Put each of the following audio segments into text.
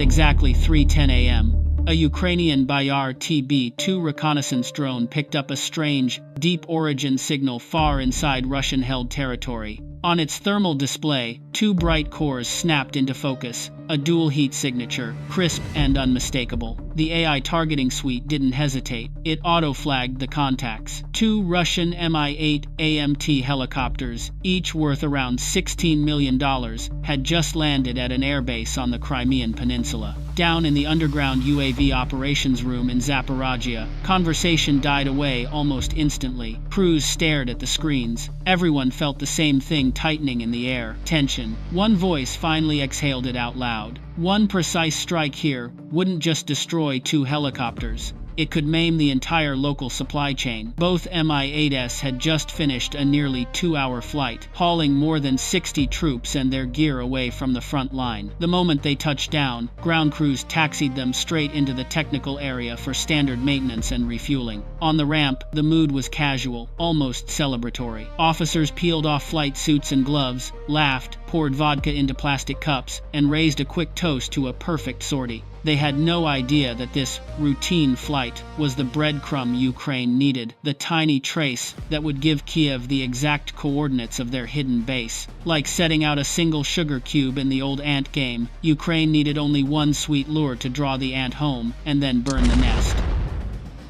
exactly 3:10 a.m., a Ukrainian Bayar TB2 reconnaissance drone picked up a strange, deep origin signal far inside Russian-held territory. On its thermal display, two bright cores snapped into focus, a dual heat signature, crisp and unmistakable. The AI targeting suite didn't hesitate. It auto-flagged the contacts. Two Russian MI-8 AMT helicopters, each worth around $16 million, had just landed at an airbase on the Crimean Peninsula. Down in the underground UAV operations room in Zaporizhia, conversation died away almost instantly. Crews stared at the screens. Everyone felt the same thing tightening in the air. Tension. One voice finally exhaled it out loud. One precise strike here wouldn't just destroy two helicopters. It could maim the entire local supply chain. Both Mi-8s had just finished a nearly 2-hour flight, hauling more than 60 troops and their gear away from the front line. The moment they touched down, ground crews taxied them straight into the technical area for standard maintenance and refueling. On the ramp, the mood was casual, almost celebratory. Officers peeled off flight suits and gloves, laughed, poured vodka into plastic cups, and raised a quick toast to a perfect sortie. They had no idea that this routine flight was the breadcrumb Ukraine needed, the tiny trace that would give Kiev the exact coordinates of their hidden base. Like setting out a single sugar cube in the old ant game, Ukraine needed only one sweet lure to draw the ant home and then burn the nest.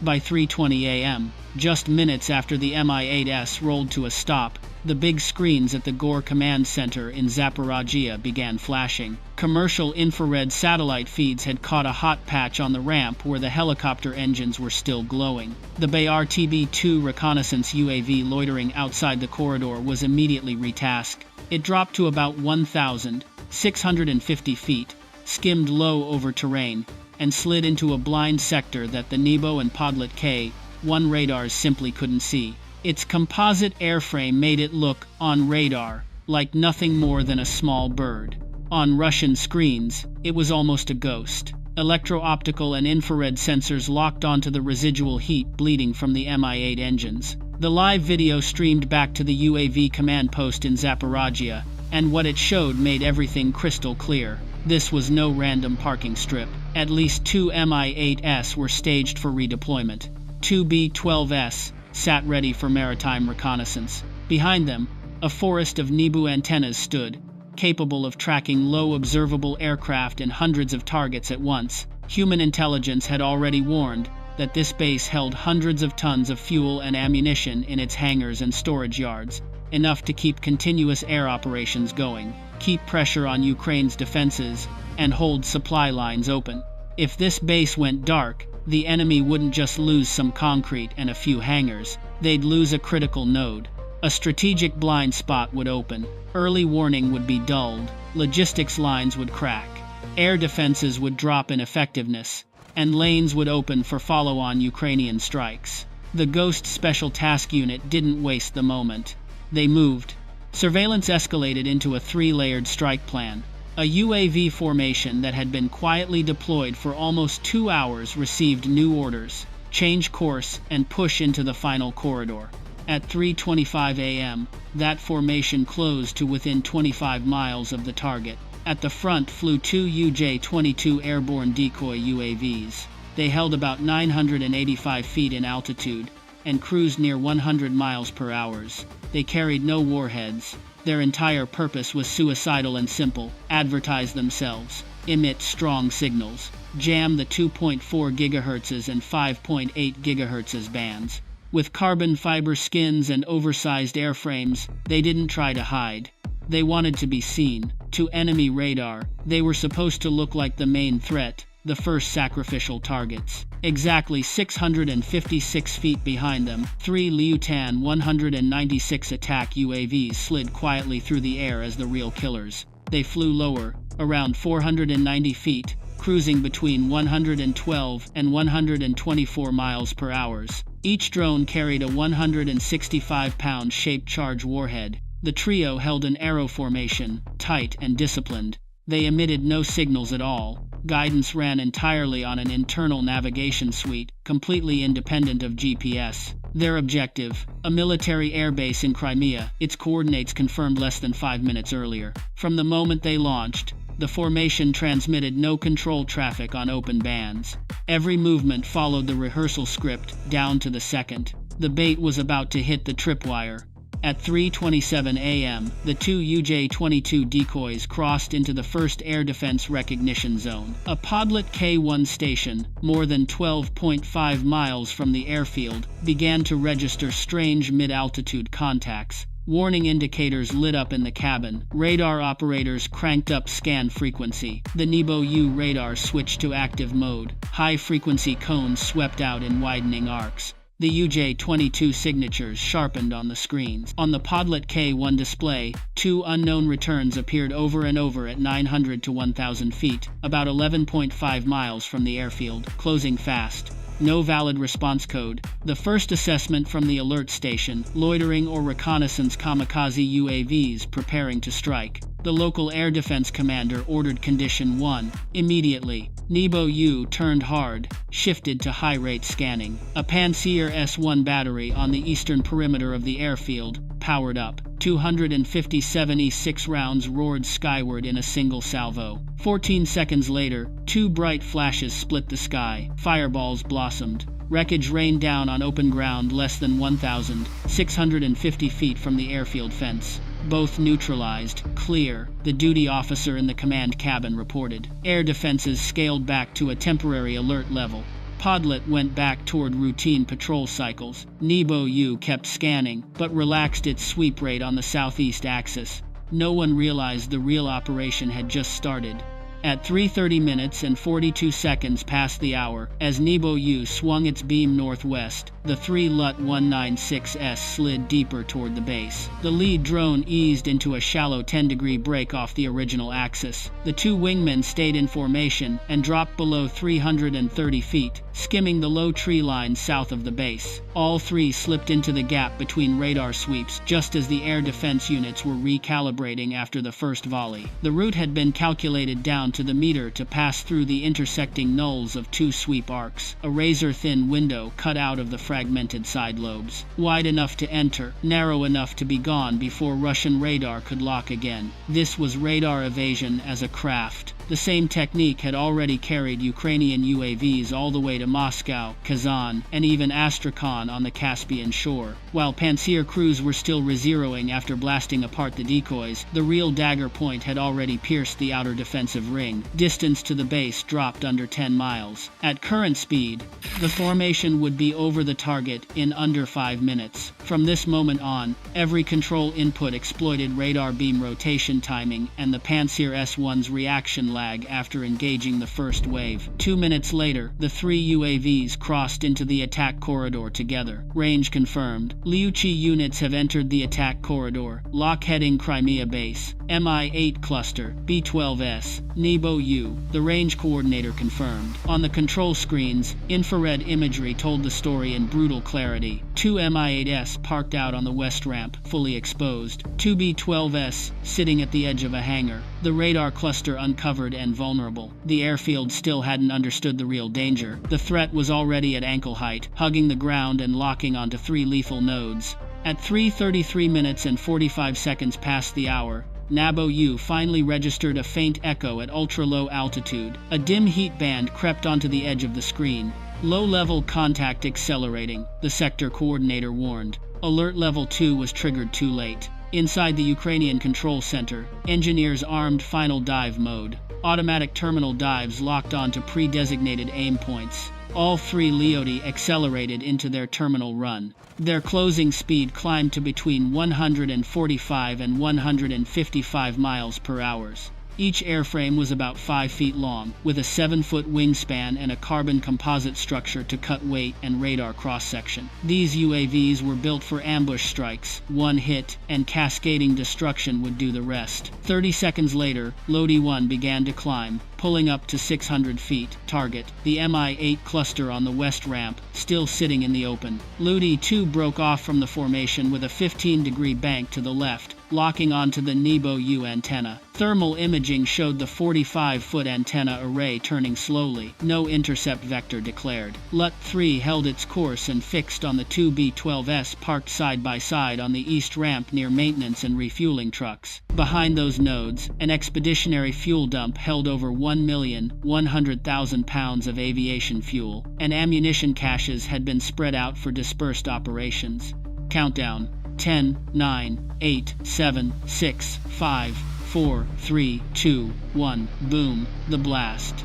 By 3:20 a.m., just minutes after the Mi-8s rolled to a stop, the big screens at the Gore Command Center in Zaporizhia began flashing. Commercial infrared satellite feeds had caught a hot patch on the ramp where the helicopter engines were still glowing. The Bayar TB2 reconnaissance UAV loitering outside the corridor was immediately retasked. It dropped to about 1,650 feet, skimmed low over terrain, and slid into a blind sector that the Nebo and Podlet K-1 radars simply couldn't see. Its composite airframe made it look, on radar, like nothing more than a small bird. On Russian screens, it was almost a ghost. Electro-optical and infrared sensors locked onto the residual heat bleeding from the Mi-8 engines. The live video streamed back to the UAV command post in Zaporizhia, and what it showed made everything crystal clear. This was no random parking strip. At least two Mi-8s were staged for redeployment. Two B-12s sat ready for maritime reconnaissance. Behind them, a forest of Nebo antennas stood, capable of tracking low observable aircraft and hundreds of targets at once. Human intelligence had already warned that this base held hundreds of tons of fuel and ammunition in its hangars and storage yards, enough to keep continuous air operations going, keep pressure on Ukraine's defenses, and hold supply lines open. If this base went dark, the enemy wouldn't just lose some concrete and a few hangars, they'd lose a critical node. A strategic blind spot would open, early warning would be dulled, logistics lines would crack, air defenses would drop in effectiveness, and lanes would open for follow-on Ukrainian strikes. The Ghost Special Task Unit didn't waste the moment. They moved. Surveillance escalated into a 3-layered strike plan. A UAV formation that had been quietly deployed for almost 2 hours received new orders, change course, and push into the final corridor. At 3:25 a.m., that formation closed to within 25 miles of the target. At the front flew two UJ-22 airborne decoy UAVs. They held about 985 feet in altitude and cruised near 100 miles per hour. They carried no warheads. Their entire purpose was suicidal and simple: advertise themselves, emit strong signals, jam the 2.4 GHz and 5.8 GHz bands. With carbon fiber skins and oversized airframes, they didn't try to hide. They wanted to be seen. To enemy radar, they were supposed to look like the main threat, the first sacrificial targets. Exactly 656 feet behind them, three Liutan 196 attack UAVs slid quietly through the air as the real killers. They flew lower, around 490 feet, cruising between 112 and 124 miles per hour. Each drone carried a 165-pound shaped charge warhead. The trio held an arrow formation, tight and disciplined. They emitted no signals at all. Guidance ran entirely on an internal navigation suite, completely independent of GPS. Their objective: a military airbase in Crimea, its coordinates confirmed less than 5 minutes earlier. From the moment they launched, The formation transmitted no control traffic on open bands. Every movement followed the rehearsal script, down to the second. The bait was about to hit the tripwire. At 3:27 a.m., the two UJ-22 decoys crossed into the first air defense recognition zone. A Podlet K-1 station, more than 12.5 miles from the airfield, began to register strange mid-altitude contacts. Warning indicators lit up in the cabin. Radar operators cranked up scan frequency. The Nebo U radar switched to active mode. High-frequency cones swept out in widening arcs. The UJ-22 signatures sharpened on the screens. On the Podlet K-1 display, two unknown returns appeared over and over at 900 to 1,000 feet, about 11.5 miles from the airfield, closing fast. No valid response code. The first assessment from the alert station, loitering or reconnaissance kamikaze UAVs preparing to strike. The local air defense commander ordered Condition 1. Immediately, Nebo U turned hard, shifted to high-rate scanning. A Pantsir S-1 battery on the eastern perimeter of the airfield powered up. 257 E6 rounds roared skyward in a single salvo. 14 seconds later, two bright flashes split the sky. Fireballs blossomed. Wreckage rained down on open ground less than 1,650 feet from the airfield fence. Both neutralized. Clear, the duty officer in the command cabin reported. Air defenses scaled back to a temporary alert level. Podlet went back toward routine patrol cycles. Nebo U kept scanning, but relaxed its sweep rate on the southeast axis. No one realized the real operation had just started. At 3:30 minutes and 42 seconds past the hour, as Nebo U swung its beam northwest, the three LUT-196s slid deeper toward the base. The lead drone eased into a shallow 10-degree break off the original axis. The two wingmen stayed in formation and dropped below 330 feet, skimming the low tree line south of the base. All three slipped into the gap between radar sweeps just as the air defense units were recalibrating after the first volley. The route had been calculated down to the meter to pass through the intersecting nulls of two sweep arcs, a razor-thin window cut out of the fragmented side lobes, wide enough to enter, narrow enough to be gone before Russian radar could lock again. This was radar evasion as a craft. The same technique had already carried Ukrainian UAVs all the way to Moscow, Kazan, and even Astrakhan on the Caspian shore. While Pantsir crews were still rezeroing after blasting apart the decoys, the real dagger point had already pierced the outer defensive ring. Distance to the base dropped under 10 miles. At current speed, the formation would be over the target in under 5 minutes. From this moment on, every control input exploited radar beam rotation timing and the Pantsir S-1's reaction lag after engaging the first wave. 2 minutes later, the three UAVs crossed into the attack corridor together. Range confirmed. Liuchi units have entered the attack corridor. Lock heading Crimea base. MI-8 cluster. B-12S. Nebo U. The range coordinator confirmed. On the control screens, infrared imagery told the story in brutal clarity. Two MI-8s parked out on the west ramp, fully exposed. Two B-12S sitting at the edge of a hangar. The radar cluster uncovered and vulnerable. The airfield still hadn't understood the real danger. The threat was already at ankle height, hugging the ground and locking onto three lethal nodes. At 3:33 minutes and 45 seconds past the hour, Nebo U finally registered a faint echo at ultra-low altitude. A dim heat band crept onto the edge of the screen. Low-level contact accelerating, the sector coordinator warned. Alert level 2 was triggered too late. Inside the Ukrainian control center, engineers armed final dive mode. Automatic terminal dives locked onto pre-designated aim points. All three Leoti accelerated into their terminal run. Their closing speed climbed to between 145 and 155 miles per hour. Each airframe was about 5 feet long, with a 7-foot wingspan and a carbon composite structure to cut weight and radar cross-section. These UAVs were built for ambush strikes. One hit, and cascading destruction would do the rest. 30 seconds later, Lodi 1 began to climb, pulling up to 600 feet. Target: the Mi-8 cluster on the west ramp, still sitting in the open. Lodi 2 broke off from the formation with a 15-degree bank to the left, locking onto the Nebo U antenna. Thermal imaging showed the 45-foot antenna array turning slowly. No intercept vector declared. LUT-3 held its course and fixed on the two B-12s parked side by side on the east ramp near maintenance and refueling trucks. Behind those nodes, an expeditionary fuel dump held over 1,100,000 pounds of aviation fuel, and ammunition caches had been spread out for dispersed operations. Countdown: 10, 9, 8, 7, 6, 5, 4, 3, 2, 1. Boom. The blast.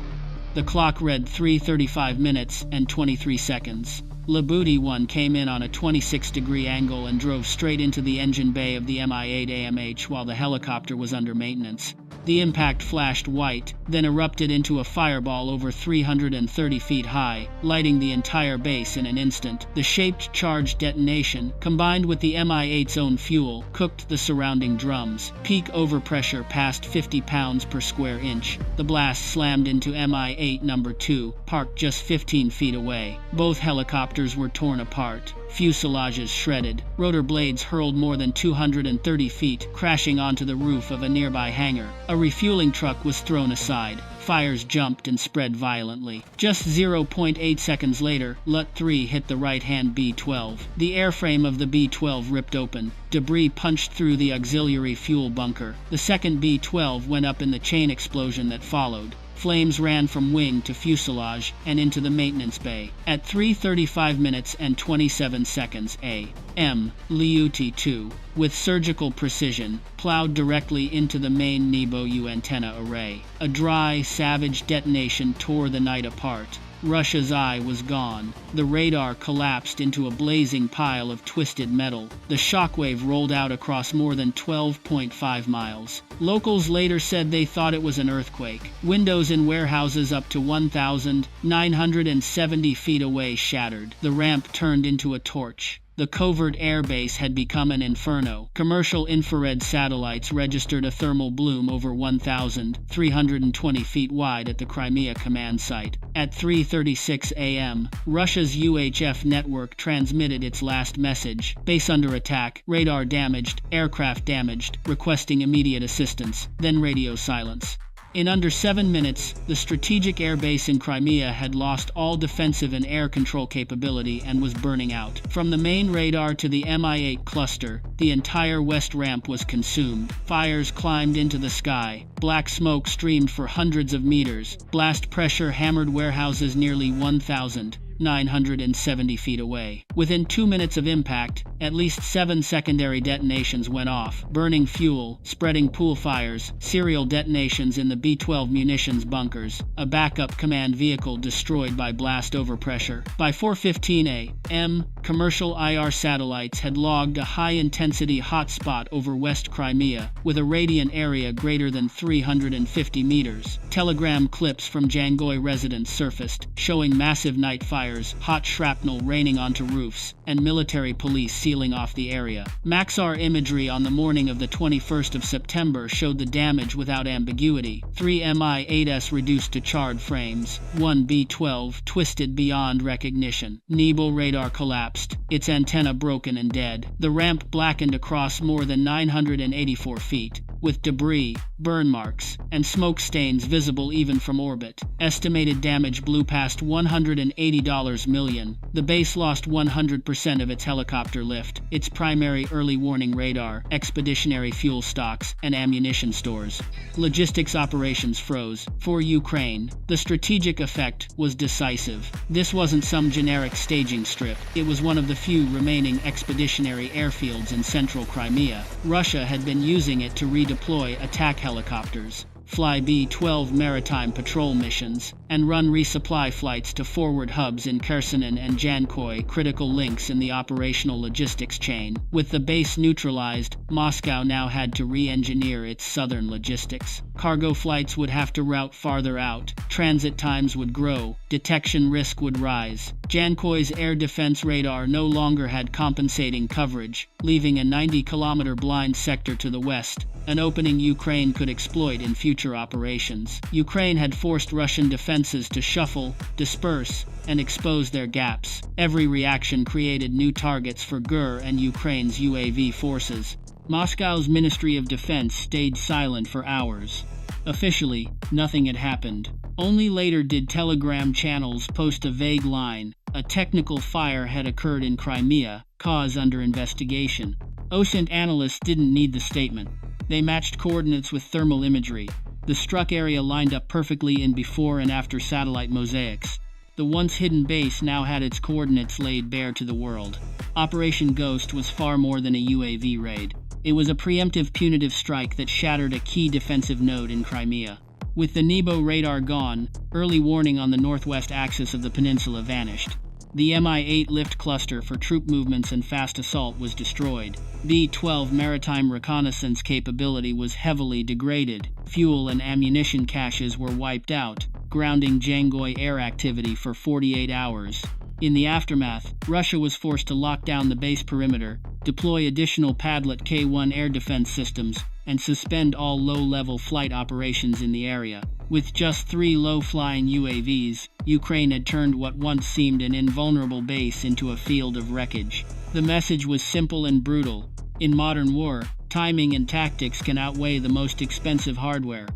The clock read 3:35 minutes and 23 seconds. Nebo 1 came in on a 26-degree angle and drove straight into the engine bay of the MI-8 AMT while the helicopter was under maintenance. The impact flashed white, then erupted into a fireball over 330 feet high, lighting the entire base in an instant. The shaped charge detonation, combined with the MI-8's own fuel, cooked the surrounding drums. Peak overpressure passed 50 pounds per square inch. The blast slammed into MI-8 No. 2, parked just 15 feet away. Both helicopters were torn apart. Fuselages shredded. Rotor blades hurled more than 230 feet, crashing onto the roof of a nearby hangar. A refueling truck was thrown aside. Fires jumped and spread violently. Just 0.8 seconds later, LUT-3 hit the right-hand B-12. The airframe of the B-12 ripped open. Debris punched through the auxiliary fuel bunker. The second B-12 went up in the chain explosion that followed. Flames ran from wing to fuselage and into the maintenance bay. At 3:35 minutes and 27 seconds a.m., LUT-2, with surgical precision, plowed directly into the main Nebo U antenna array. A dry, savage detonation tore the night apart. Russia's eye was gone. The radar collapsed into a blazing pile of twisted metal. The shockwave rolled out across more than 12.5 miles. Locals later said they thought it was an earthquake. Windows in warehouses up to 1,970 feet away shattered. The ramp turned into a torch. The covert airbase had become an inferno. Commercial infrared satellites registered a thermal bloom over 1,320 feet wide at the Crimea command site. At 3:36 a.m., Russia's UHF network transmitted its last message: base under attack, radar damaged, aircraft damaged, requesting immediate assistance, then radio silence. In under 7 minutes, the strategic airbase in Crimea had lost all defensive and air control capability and was burning out. From the main radar to the MI-8 cluster, the entire west ramp was consumed. Fires climbed into the sky. Black smoke streamed for hundreds of meters. Blast pressure hammered warehouses nearly 1,970 feet away. Within 2 minutes of impact, at least 7 secondary detonations went off, burning fuel, spreading pool fires, serial detonations in the B-12 munitions bunkers, a backup command vehicle destroyed by blast overpressure. By 4:15 a.m., commercial IR satellites had logged a high-intensity hotspot over West Crimea, with a radiant area greater than 350 meters. Telegram clips from Jangoy residents surfaced, showing massive night fires, hot shrapnel raining onto roofs, and military police sealing off the area. Maxar imagery on the morning of the 21st of September showed the damage without ambiguity. 3 Mi-8s reduced to charred frames. 1 B-12 twisted beyond recognition. Nebo radar collapsed, its antenna broken and dead. The ramp blackened across more than 984 feet, with debris, burn marks, and smoke stains visible even from orbit. Estimated damage blew past $180 million. The base lost 100% of its helicopter lift, its primary early warning radar, expeditionary fuel stocks, and ammunition stores. Logistics operations froze. For Ukraine, the strategic effect was decisive. This wasn't some generic staging strip. It was one of the few remaining expeditionary airfields in central Crimea. Russia had been using it to redeploy attack helicopters, fly B-12 maritime patrol missions, and run resupply flights to forward hubs in Kherson and Jankoy, critical links in the operational logistics chain. With the base neutralized, Moscow now had to re-engineer its southern logistics. Cargo flights would have to route farther out, transit times would grow, detection risk would rise. Jankoy's air defense radar no longer had compensating coverage, leaving a 90-kilometer blind sector to the west, an opening Ukraine could exploit in future operations. Ukraine had forced Russian defenses to shuffle, disperse, and expose their gaps. Every reaction created new targets for GER and Ukraine's UAV forces. Moscow's Ministry of Defense stayed silent for hours. Officially, nothing had happened. Only later did Telegram channels post a vague line: a technical fire had occurred in Crimea, cause under investigation. OSINT analysts didn't need the statement. They matched coordinates with thermal imagery. The struck area lined up perfectly in before and after satellite mosaics. The once hidden base now had its coordinates laid bare to the world. Operation Ghost was far more than a UAV raid. It was a preemptive punitive strike that shattered a key defensive node in Crimea. With the Nebo radar gone, early warning on the northwest axis of the peninsula vanished. The MI-8 lift cluster for troop movements and fast assault was destroyed. B-12 maritime reconnaissance capability was heavily degraded. Fuel and ammunition caches were wiped out, grounding Jangoy air activity for 48 hours. In the aftermath, Russia was forced to lock down the base perimeter, deploy additional Padlet K-1 air defense systems, and suspend all low-level flight operations in the area. With just 3 low-flying UAVs, Ukraine had turned what once seemed an invulnerable base into a field of wreckage. The message was simple and brutal. In modern war, timing and tactics can outweigh the most expensive hardware.